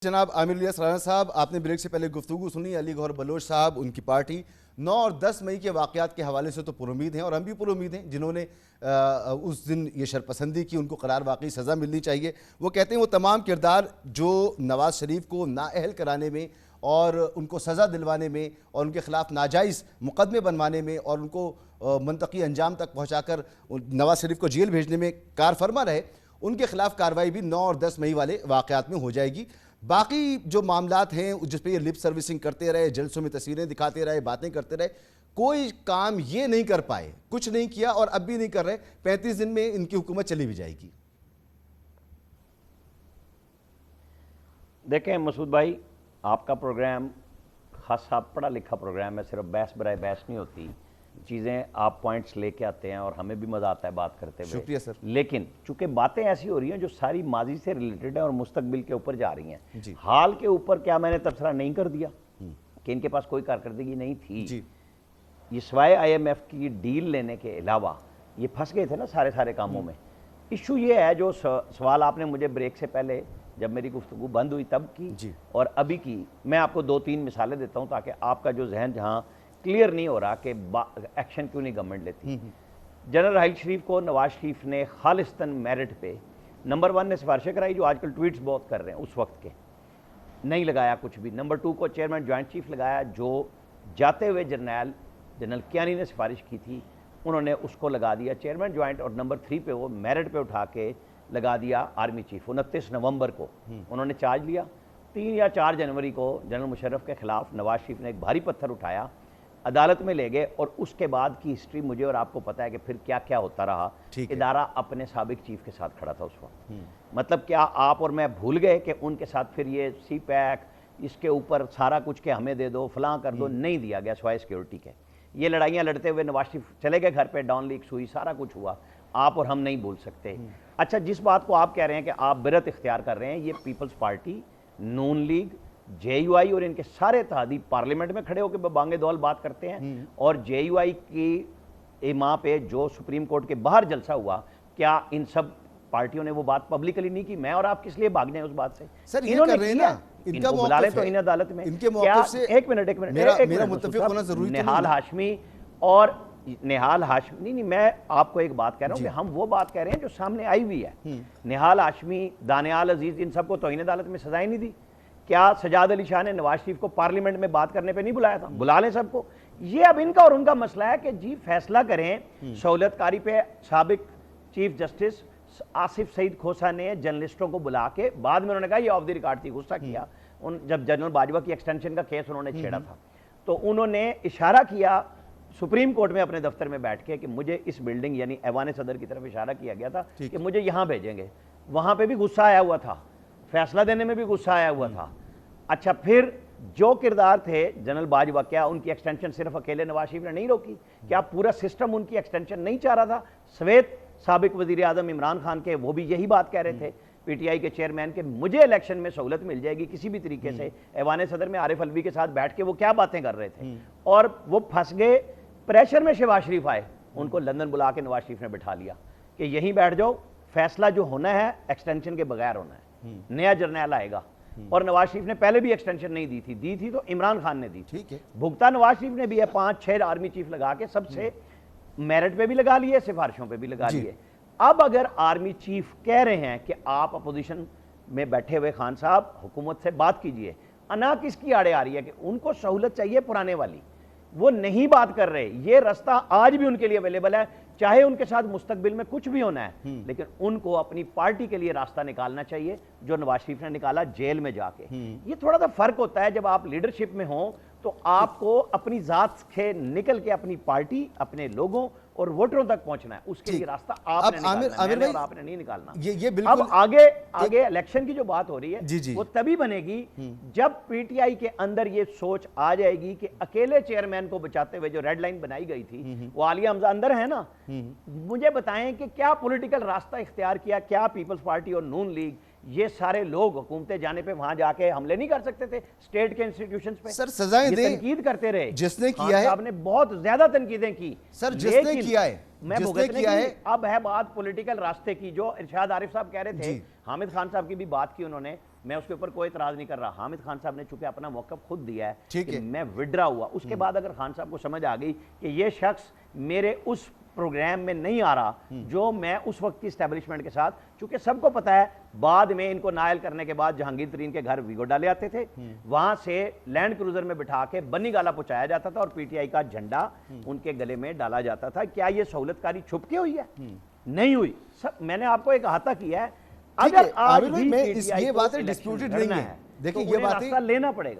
جناب عامر الیاس رانا صاحب، آپ نے بریک سے پہلے گفتگو سنی علی گوہر بلوچ صاحب، ان کی پارٹی 9 اور 10 مئی کے واقعات کے حوالے سے تو پر امید ہیں، اور ہم بھی پر امید ہیں جنہوں نے اس دن یہ شرپسندی کی ان کو قرار واقعی سزا ملنی چاہیے۔ وہ کہتے ہیں وہ تمام کردار جو نواز شریف کو نااہل کرانے میں اور ان کو سزا دلوانے میں اور ان کے خلاف ناجائز مقدمے بنوانے میں اور ان کو منطقی انجام تک پہنچا کر نواز شریف کو جیل بھیجنے میں کار فرما رہے، ان کے خلاف کارروائی بھی 9 اور 10 مئی والے واقعات میں ہو جائے گی۔ باقی جو معاملات ہیں جس پہ یہ لپ سروسنگ کرتے رہے، جلسوں میں تصویریں دکھاتے رہے، باتیں کرتے رہے، کوئی کام یہ نہیں کر پائے، کچھ نہیں کیا اور اب بھی نہیں کر رہے۔ 35 دن میں ان کی حکومت چلی بھی جائے گی۔ دیکھیں مسعود بھائی، آپ کا پروگرام خاصا پڑھا لکھا پروگرام ہے، صرف بحث برائے بحث نہیں ہوتی، چیزیں آپ پوائنٹس لے کے آتے ہیں اور ہمیں بھی مزہ آتا ہے بات کرتے ہوئے۔ شکریہ سر۔ لیکن چونکہ باتیں ایسی ہو رہی ہیں جو ساری ماضی سے ریلیٹڈ ہیں اور مستقبل کے اوپر جا رہی ہیں، حال کے اوپر کیا میں نے تبصرہ نہیں کر دیا کہ ان کے پاس کوئی کارکردگی نہیں تھی؟ یہ سوائے IMF کی ڈیل لینے کے علاوہ یہ پھنس گئے تھے نا سارے کاموں میں۔ ایشو یہ ہے جو سوال آپ نے مجھے بریک سے پہلے جب میری گفتگو بند ہوئی تب کی اور ابھی کی، میں آپ کو 2-3 مثالیں دیتا ہوں تاکہ آپ کا جو ذہن جہاں کلیئر نہیں ہو رہا کہ ایکشن کیوں نہیں گورنمنٹ لیتی۔ جنرل راحیل شریف کو نواز شریف نے خالصتاً میرٹ پہ نمبر 1 نے سفارشیں کرائی، جو آج کل ٹویٹس بہت کر رہے ہیں، اس وقت کے نہیں لگایا کچھ بھی۔ نمبر 2 کو چیئرمین جوائنٹ چیف لگایا، جو جاتے ہوئے جنرل کیانی نے سفارش کی تھی، انہوں نے اس کو لگا دیا چیئرمین جوائنٹ، اور نمبر 3 پہ وہ میرٹ پہ اٹھا کے لگا دیا آرمی چیف۔ 29 نومبر کو انہوں نے چارج لیا۔ 3 یا 4 جنوری کو جنرل مشرف کے خلاف نواز شریف نے ایک بھاری پتھر اٹھایا، عدالت میں لے گئے، اور اس کے بعد کی ہسٹری مجھے اور آپ کو پتا ہے کہ پھر کیا کیا ہوتا رہا۔ ادارہ اپنے سابق چیف کے ساتھ کھڑا تھا اس وقت۔ مطلب کیا آپ اور میں بھول گئے کہ ان کے ساتھ پھر یہ سی پیک، اس کے اوپر سارا کچھ کہ ہمیں دے دو، فلاں کر دو، نہیں دیا گیا سوائے سیکیورٹی کے۔ یہ لڑائیاں لڑتے ہوئے نواز شریف چلے گئے گھر پہ، ڈاؤن لیکس ہوئی، سارا کچھ ہوا، آپ اور ہم نہیں بھول سکتے۔ اچھا، جس بات کو آپ کہہ رہے ہیں کہ آپ برت اختیار کر رہے ہیں، یہ پیپلز پارٹی، نون لیگ، JUI اور ان کے سارے اتحادی پارلیمنٹ میں کھڑے ہو کے بانگے دول بات کرتے ہیں، اور JUI کی ایما پہ جو سپریم کورٹ کے باہر جلسہ ہوا، کیا ان سب پارٹیوں نے وہ بات پبلکلی نہیں کی؟ میں اور آپ کس لیے بھاگ جائیں اس بات سے؟ سر یہ کر رہے ہیں نا، ان کا بلا لیں موقف تو ہے، ان عدالت میں ان کے موقف سے ایک منٹ میرا متفق ہونا ضروری ہے۔ نہال ہاشمی اور نہال ہاشمی، نہیں میں آپ کو ایک بات کہہ رہا ہوں کہ ہم وہ بات کہہ رہے ہیں جو سامنے آئی ہوئی ہے۔ نہال ہاشمی، دانیال عزیز، ان سب کو توہین عدالت میں سزائیں نہیں دی۔ کیا سجاد علی شاہ نے نواز شریف کو پارلیمنٹ میں بات کرنے پہ نہیں بلایا تھا؟ بلا لیں سب کو۔ یہ اب ان کا اور ان کا مسئلہ ہے کہ جی فیصلہ کریں۔ سہولت کاری پہ سابق چیف جسٹس آصف سعید کھوسا نے جرنلسٹوں کو بلا کے بعد میں انہوں نے کہا یہ آف دی ریکارڈ تھی، غصہ کیا جب جنرل باجوہ کی ایکسٹینشن کا کیس انہوں نے چھیڑا تھا، تو انہوں نے اشارہ کیا سپریم کورٹ میں اپنے دفتر میں بیٹھ کے کہ مجھے اس بلڈنگ یعنی ایوان صدر کی طرف اشارہ کیا گیا تھا کہ مجھے یہاں بھیجیں گے۔ وہاں پہ بھی غصہ آیا ہوا تھا، فیصلہ دینے میں بھی غصہ آیا ہوا تھا۔ اچھا، پھر جو کردار تھے جنرل باجوہ، کیا ان کی ایکسٹینشن صرف اکیلے نواز شریف نے نہیں روکی؟ کیا پورا سسٹم ان کی ایکسٹینشن نہیں چاہ رہا تھا؟ سویت سابق وزیر اعظم عمران خان کے، وہ بھی یہی بات کہہ رہے تھے PTI کے چیئرمین کہ مجھے الیکشن میں سہولت مل جائے گی کسی بھی طریقے سے۔ ایوان صدر میں عارف الوی کے ساتھ بیٹھ کے وہ کیا باتیں کر رہے تھے، اور وہ پھنس گئے پریشر میں۔ شہباز شریف آئے، ان کو لندن بلا کے نواز شریف نے بٹھا لیا کہ یہیں بیٹھ جاؤ، فیصلہ جو ہونا ہے ایکسٹینشن کے بغیر ہونا ہے، نیا جرنیل آئے گا۔ اور نواز شریف نے پہلے بھی ایکسٹینشن نہیں دی تھی تو عمران خان نے دی تھی، بھگتا نواز شریف نے بھی ہے 5-6 آرمی چیف لگا کے، سب سے میرٹ پہ بھی لگا لیے، سفارشوں پہ بھی لگا لیے۔ اب اگر آرمی چیف کہہ رہے ہیں کہ آپ اپوزیشن میں بیٹھے ہوئے خان صاحب حکومت سے بات کیجئے، انا کس کی آڑے آ رہی ہے کہ ان کو سہولت چاہیے پرانے والی، وہ نہیں بات کر رہے۔ یہ رستہ آج بھی ان کے لیے اویلیبل ہے، چاہے ان کے ساتھ مستقبل میں کچھ بھی ہونا ہے، لیکن ان کو اپنی پارٹی کے لیے راستہ نکالنا چاہیے جو نواز شریف نے نکالا جیل میں جا کے۔ یہ تھوڑا سا فرق ہوتا ہے، جب آپ لیڈرشپ میں ہوں تو آپ کو اپنی ذات سے نکل کے اپنی پارٹی، اپنے لوگوں اور ووٹروں تک پہنچنا ہے، اس کے لیے راستہ آپ نے نکالنا ہے اور آپ نے نہیں نکالنا۔ اب آگے الیکشن کی جو بات ہو رہی ہے وہ تبھی بنے گی جب PTI کے اندر یہ سوچ آ جائے گی کہ اکیلے چیئرمین کو بچاتے ہوئے جو ریڈ لائن بنائی گئی تھی، وہ عالیہ حمزہ اندر ہے نا، مجھے بتائیں کہ کیا پولیٹیکل راستہ اختیار کیا؟ کیا پیپلز پارٹی اور نون لیگ یہ سارے لوگ حکومتیں جانے پہ وہاں جا کے حملے نہیں کر سکتے تھے اسٹیٹ کے انسٹیٹیوشنز پہ؟ سر سزائیں دیں، تنقید کرتے رہے، جس نے کیا ہے صاحب نے بہت زیادہ تنقیدیں کی، سر جس نے کیا ہے، میں بھگتنے کی۔ اب ہے بات پولیٹیکل راستے کی، جو ارشاد عارف صاحب کہہ رہے تھے، حامد خان صاحب کی بھی بات کی انہوں نے، میں اس کے اوپر کوئی اعتراض نہیں کر رہا. حامد خان صاحب نے چونکہ اپنا موقف خود دیا ہے ٹھیک کہ ہے. میں وڈرا ہوا, اس کے بعد اگر خان صاحب کو سمجھ آ گئی کہ یہ شخص میرے اس پروگرام میں نہیں آ رہا جو میں اس وقت کی اسٹیبلشمنٹ کے ساتھ, چونکہ سب کو پتا ہے بعد میں ان کو نائل کرنے کے بعد جہانگیر ترین کے گھر ویگو ڈالے آتے تھے, وہاں سے لینڈ کروزر میں بٹھا کے بنی گالا پہنچایا جاتا تھا اور پی ٹی آئی کا جھنڈا ان کے گلے میں ڈالا جاتا تھا. کیا یہ سہولت کاری چھپ کے ہوئی ہے؟ نہیں ہوئی. میں نے آپ کو ایک احاطہ کیا ہے. اگر آج بھی یہ باتیں ڈسپیوٹڈ نہیں ہیں, دیکھیں یہ باتیں لینا پڑے گا.